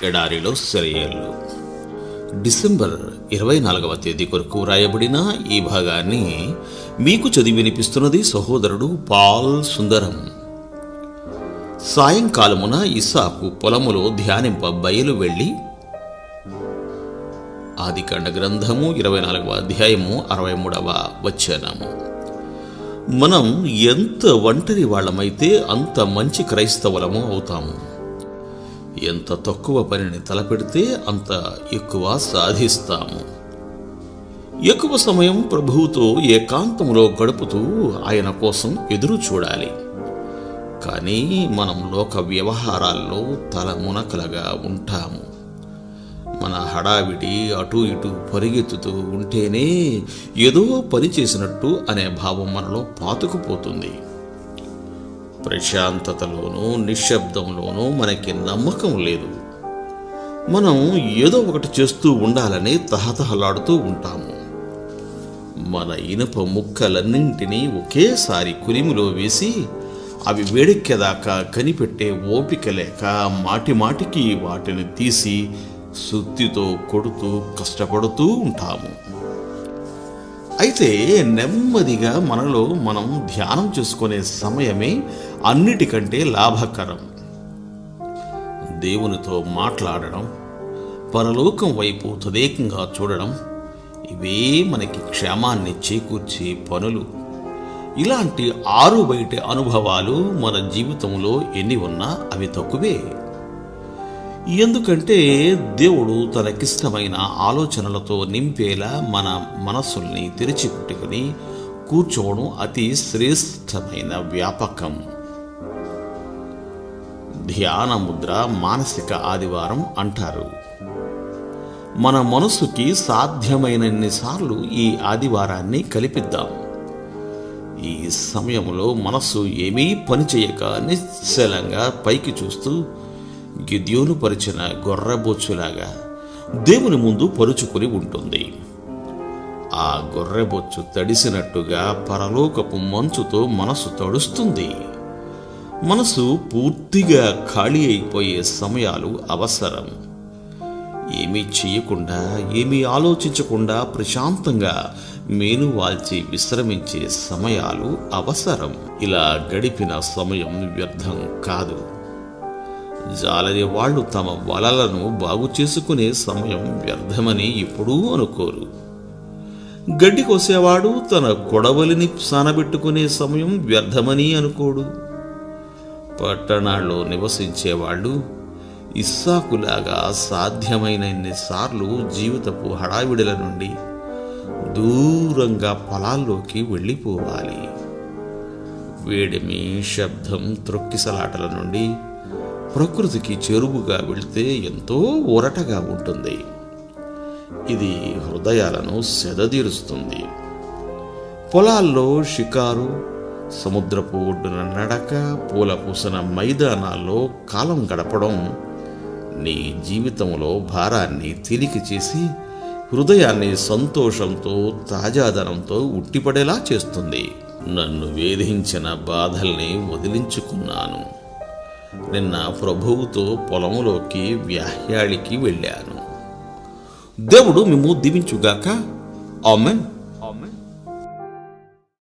ఎడారిలో సెలయేళ్ళు. డిసెంబర్ 24వ తేదీ కొరకు రాయబడిన ఈ భాగాన్ని మీకు చదివి వినిపిస్తున్నది సహోదరుడు పాల్ సుందరం. సాయంకాలమున ఇస్సాకు పొలములో ధ్యానింప బయలు వెళ్ళి, ఆదికాండ గ్రంథము 24వ అధ్యాయము 63వ వచనము. మనం ఎంత ఒంటరి వాళ్ళమైతే అంత మంచి క్రైస్తవులము అవుతాము. ఎంత తక్కువ పనిని తలపెడితే అంత ఎక్కువ సాధిస్తాము. ఎక్కువ సమయం ప్రభువుతో ఏకాంతంలో గడుపుతూ ఆయన కోసం ఎదురు చూడాలి. కానీ మనం లోక వ్యవహారాల్లో తలమునకలగా ఉంటాము. మన హడావిడి అటు ఇటు పరిగెత్తుతూ ఉంటేనే ఏదో పని చేసినట్టు అనే భావం మనలో పాతుకుపోతుంది. ప్రశాంతతలోనూ నిశ్శబ్దంలోనూ మనకి నమ్మకం లేదు. మనం ఏదో ఒకటి చేస్తూ ఉండాలని తహతహలాడుతూ ఉంటాము. మన ఇనుప ముక్కలన్నింటినీ ఒకేసారి కులిమిలో వేసి అవి వేడెక్కేదాకా కనిపెట్టే ఓపిక లేక మాటిమాటికి వాటిని తీసి సుత్తితో కొడుతూ కష్టపడుతూ ఉంటాము. అయితే నెమ్మదిగా మనలో మనం ధ్యానం చేసుకునే సమయమే అన్నిటికంటే లాభకరం. దేవునితో మాట్లాడడం, పరలోకం వైపు తదేకంగా చూడడం, ఇవే మనకి క్షేమాన్ని చేకూర్చే పనులు. ఇలాంటి ఆరు బయట అనుభవాలు మన జీవితంలో ఎన్ని ఉన్నా అవి తక్కువే. ఎందుకంటే దేవుడు తనకిష్టమైన ఆలోచనలతో నింపేలా మన మనస్సుల్ని తెరిచిపెట్టుకుని కూర్చోవడం అతి శ్రేష్టమైన వ్యాపకం. ధ్యాన ముద్ర మానసిక ఆదివారం అంటారు. మన మనస్సుకి సాధ్యమైనన్నిసార్లు ఈ ఆదివారాన్ని కలిపిద్దాం. ఈ సమయంలో మనస్సు ఏమీ పని చేయక నిశ్చలంగా పైకి చూస్తూ గిద్యోను పరిచిన గొర్రెబొచ్చులాగా దేవుని ముందు పరుచుకుని ఉంటుంది. ఆ గొర్రెబొచ్చు తడిసినట్టుగా పరలోకపు మంచుతో మనసు తడుస్తుంది. మనసు పూర్తిగా ఖాళీ అయిపోయే సమయాలు అవసరం. ఏమీ చేయకుండా, ఏమీ ఆలోచించకుండా ప్రశాంతంగా మేను వాల్చి విశ్రమించే సమయాలు అవసరం. ఇలా గడిపిన సమయం వ్యర్థం కాదు. జాలరి వాళ్ళు తమ వలలను బాగు చేసుకునే సమయం వ్యర్థమని ఎప్పుడూ అనుకోరు. గడ్డి కోసేవాడు తన కొడవలిని సానబెట్టుకునే సమయం వ్యర్థమని అనుకోడు. పట్టణాల్లో నివసించేవాళ్ళు ఇస్సాకులాగా సాధ్యమైనన్నిసార్లు జీవితపు హడావిడుల నుండి దూరంగా పొలాల్లోకి వెళ్ళిపోవాలి. వేడిమి, శబ్దం, త్రొక్కిసలాటల నుండి ప్రకృతికి చెరువుగా వెళితే ఎంతో ఊరటగా ఉంటుంది. ఇది హృదయాలను సెదదీరుస్తుంది. పొలాల్లో షికారు, సముద్రపు ఒడ్డున నడక, పూల పూసిన మైదానాల్లో కాలం గడపడం నీ జీవితంలో భారాన్ని తేలిక చేసి హృదయాన్ని సంతోషంతో, తాజాదనంతో ఉట్టిపడేలా చేస్తుంది. నన్ను వేధించిన బాధల్ని వదిలించుకున్నాను. నిన్న ప్రభువుతో పొలంలోకి వ్యాహ్యాళికి వెళ్ళాను. దేవుడు మిమ్ము దీవించుగాక. ఆమేన్.